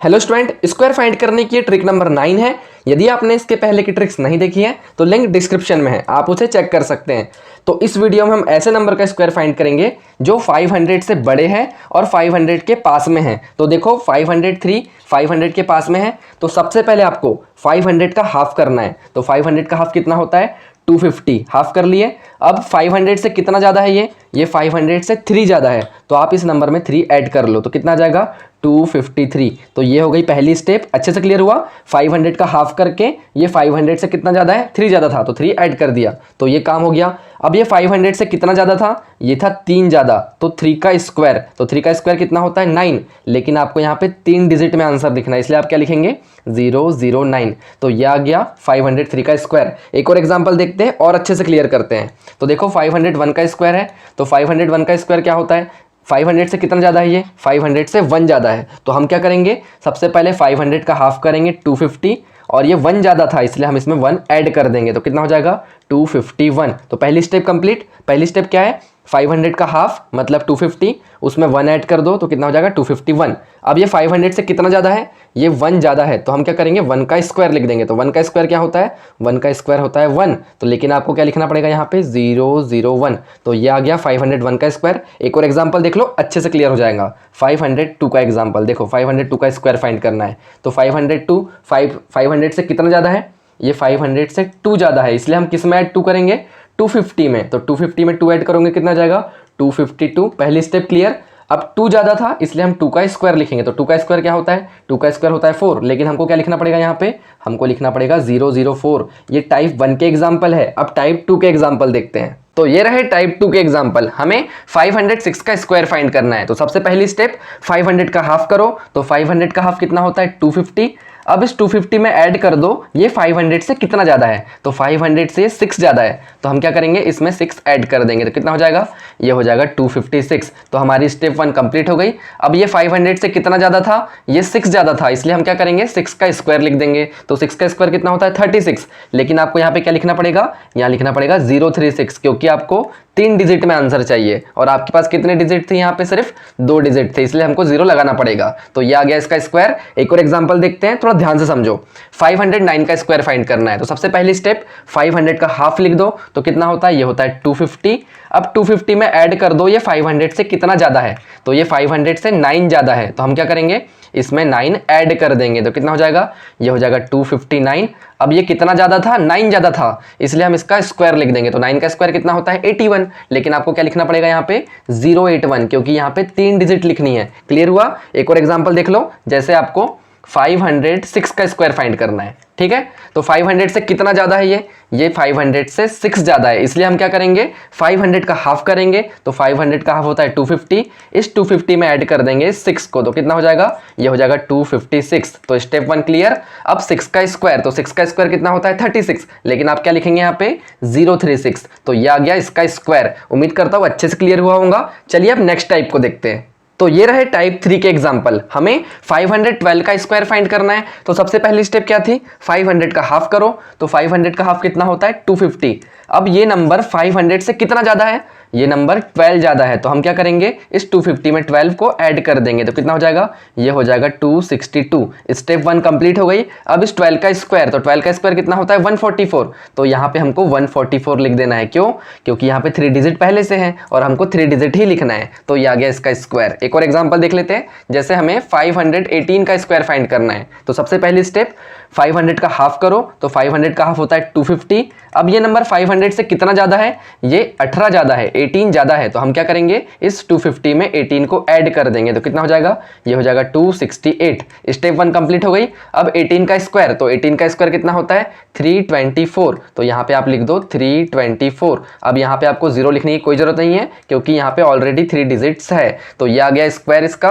Hello student, square find करने की trick number 9 है। यदि आपने इसके पहले की ट्रिक्स नहीं देखी है तो लिंक डिस्क्रिप्शन में है, आप उसे चेक कर सकते हैं। तो इस वीडियो में हम ऐसे नंबर का स्क्वायर फाइंड करेंगे जो 500 से बड़े हैं और 500 के पास में हैं। तो देखो 503 500 के पास में है, तो सबसे पहले आपको 500 का हाफ करना है। तो 500 का हाफ कितना होता है? 250। हाफ कर लिए। अब 500 से कितना ज़्यादा है? ये 500 से 3 ज़्यादा है, तो आप इस नंबर में 3 ऐड कर लो तो कितना आ जाएगा? 253। तो ये हो गई पहली स्टेप। अच्छे से क्लियर हुआ? 500 का हाफ करके ये 500 से कितना ज़्यादा है? 3 ज़्यादा था तो 3 ऐड कर दिया, तो ये काम हो गया। अब ये 500 से कितना ज़्यादा था? ये था 3 ज़्यादा, तो 3 का स्क्वायर। तो 3 का स्क्वायर कितना होता है? 9। लेकिन आपको यहाँ पे 3 डिजिट में आंसर लिखना है, इसलिए आप क्या लिखेंगे? 009। तो ये आ गया 503 का स्क्वायर। एक और एग्जाम्पल देखते हैं और अच्छे से क्लियर करते हैं। तो देखो 501 का स्क्वायर है, तो 501 का स्क्वायर क्या होता है? 500 से कितना ज़्यादा है? ये 500 से 1 ज़्यादा है, तो हम क्या करेंगे? सबसे पहले 500 का हाफ करेंगे 250, और ये 1 ज़्यादा था इसलिए हम इसमें 1 ऐड कर देंगे, तो कितना हो जाएगा? 251। तो पहली स्टेप कंप्लीट। पहली स्टेप क्या है? 500 का हाफ मतलब 250, उसमें 1 ऐड कर दो तो कितना हो जाएगा? 251। अब ये 500 से कितना ज़्यादा है? ये 1 ज़्यादा है, तो हम क्या करेंगे? 1 का स्क्वायर लिख देंगे। तो 1 का स्क्वायर क्या होता है? 1 का स्क्वायर होता है 1। तो लेकिन आपको क्या लिखना पड़ेगा यहाँ पे? 001। तो ये आ गया 501 का स्क्वायर। एक और एग्जाम्पल देख लो, अच्छे से क्लियर हो जाएगा। 502 का एग्जाम्पल देखो, 502 का स्क्वायर फाइंड करना है। तो 500 से कितना ज़्यादा है? ये 500 से 2 ज़्यादा है, इसलिए हम किस में ऐड 2 करेंगे? 250 में। तो 250 में 2 ऐड करोगे कितना जाएगा? 252। पहली स्टेप क्लियर। अब 2 ज़्यादा था इसलिए हम 2 का स्क्वायर लिखेंगे। तो 2 का स्क्वायर क्या होता है? 2 का स्क्वायर होता है 4, लेकिन हमको क्या लिखना पड़ेगा यहाँ पे? हमको लिखना पड़ेगा 004। ये टाइप 1 के एग्जाम्पल है। अब टाइप 2 के एग्जाम्पल देखते हैं। तो ये रहे टाइप 2 के एग्जाम्पल। हमें 506 का स्क्वायर फाइंड करना है। तो सबसे पहली स्टेप 500 का हाफ करो। तो 500 का हाफ कितना होता है? 250। अब इस 250 में ऐड कर दो ये 500 से कितना ज़्यादा है? तो 500 से 6 ज़्यादा है, तो हम क्या करेंगे? इसमें 6 ऐड कर देंगे, तो कितना हो जाएगा? ये हो जाएगा 256। तो हमारी स्टेप 1 कंप्लीट हो गई। अब ये 500 से कितना ज़्यादा था? ये 6 ज़्यादा था, इसलिए हम क्या करेंगे? 6 का स्क्वायर लिख देंगे। तो 6 का स्क्वायर कितना होता है? 36। लेकिन आपको यहाँ पे क्या लिखना पड़ेगा? यहाँ लिखना पड़ेगा 036, क्योंकि आपको 3 डिजिट में आंसर चाहिए और आपके पास कितने डिजिट थे? यहाँ पे सिर्फ 2 डिजिट थे, इसलिए हमको 0 लगाना पड़ेगा। तो ये आ गया इसका स्क्वायर। एक और एग्जांपल देखते हैं, थोड़ा ध्यान से समझो। 509 का स्क्वायर फाइंड करना है। तो सबसे पहली स्टेप 500 का हाफ लिख दो, तो कितना होता है? ये होता है 250। अब 250 में ऐड कर दो ये 500 से कितना ज़्यादा है? तो ये 500 से 9 ज़्यादा है, तो हम क्या करेंगे? इसमें 9 ऐड कर देंगे, तो कितना हो जाएगा? ये हो जाएगा 259। अब ये कितना ज़्यादा था? 9 ज़्यादा था, इसलिए हम इसका स्क्वायर लिख देंगे। तो 9 का स्क्वायर कितना होता है? 81। लेकिन आपको क्या लिखना पड़ेगा यहाँ पे? 081, क्योंकि यहाँ पे 3 डिजिट लिखनी है। क्लियर हुआ? एक और एग्जाम्पल देख लो, जैसे आपको 506 का स्क्वायर फाइंड करना है, ठीक है? तो 500 से कितना ज़्यादा है? ये 500 से 6 ज़्यादा है, इसलिए हम क्या करेंगे? 500 का हाफ करेंगे। तो 500 का हाफ होता है 250। इस 250 में ऐड कर देंगे 6 को, तो कितना हो जाएगा? ये हो जाएगा 256। तो स्टेप 1 क्लियर। अब 6 का स्क्वायर, तो 6 का स्क्वायर कितना होता है? 36। लेकिन आप क्या लिखेंगे यहाँ पे? 036। तो ये आ गया इसका स्क्वायर। उम्मीद करता हूँ अच्छे से क्लियर हुआ होगा। चलिए अब नेक्स्ट टाइप को देखते हैं। तो ये रहे टाइप 3 के एग्जाम्पल। हमें 512 का स्क्वायर फाइंड करना है। तो सबसे पहली स्टेप क्या थी? 500 का हाफ करो। तो 500 का हाफ कितना होता है? 250। अब ये नंबर 500 से कितना ज़्यादा है? ये नंबर 12 ज़्यादा है, तो हम क्या करेंगे? इस 250 में 12 को ऐड कर देंगे, तो कितना हो जाएगा? ये हो जाएगा 262। स्टेप 1 कंप्लीट हो गई। अब इस 12 का स्क्वायर, तो 12 का स्क्वायर कितना होता है? 144। तो यहाँ पे हमको 144 लिख देना है। क्यों? क्योंकि यहाँ पे 3 डिजिट पहले से हैं और हमको 3 डिजिट ही लिखना है, तो ये आ गया इसका स्क्वायर। एक और एग्जाम्पल देख लेते हैं, जैसे हमें 518 का स्क्वायर फाइंड करना है। तो सबसे पहली स्टेप 500 का हाफ करो। तो 500 का हाफ होता है 250। अब ये नंबर 500 से कितना ज़्यादा है? ये 18 ज़्यादा है, 18 ज़्यादा है, तो हम क्या करेंगे? इस 250 में 18 को ऐड कर देंगे, तो कितना हो जाएगा? ये हो जाएगा 268। स्टेप 1 कंप्लीट हो गई। अब 18 का स्क्वायर, तो 18 का स्क्वायर कितना होता है? 324। तो यहाँ पे आप लिख दो 324। अब यहाँ पे आपको 0 लिखने की कोई ज़रूरत नहीं है, क्योंकि यहाँ पे ऑलरेडी 3 डिजिट्स है। तो ये आ गया स्क्वायर इसका।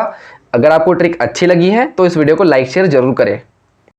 अगर आपको ट्रिक अच्छी लगी है तो इस वीडियो को लाइक शेयर जरूर करें।